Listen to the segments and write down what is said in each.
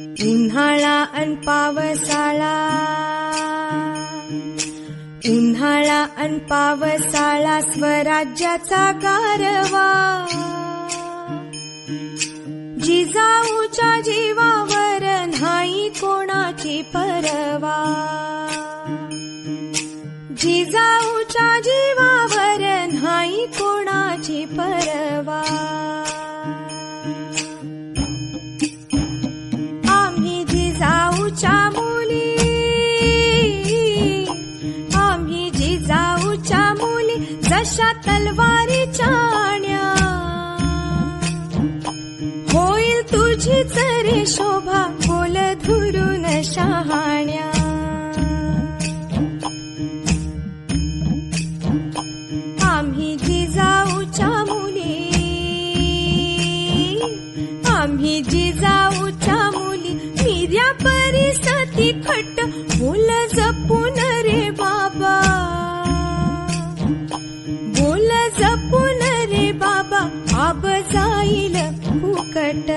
उन्हाळा अन पावसाळा, उन्हाळा अन पावसाळा स्वराज्याचा गारवा, जिजाऊच्या जीवावर नाही कोणाची परवा, जिजाऊच्या जीवावर नाही कोणाची परवा. आम्ही जिजाऊच्या मुली, आम्ही जिजाऊच्या मुली, जशा तलवारीच्या आण्या, होईल तुझीच रे शोभा बोल धुरून शहाण्या. आम्ही जिजाऊच्या मुली, आम्ही जिजाऊच्या मुली, मिर्या परिसती खट बोल जपून रे बाबा, बोल जपून रे बाबा, आब जाईल फुकट.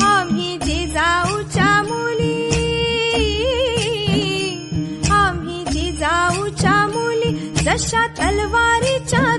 आम्ही जिजाऊच्या मुली, आम्ही जिजाऊच्या मुली, जशा तलवारीच्या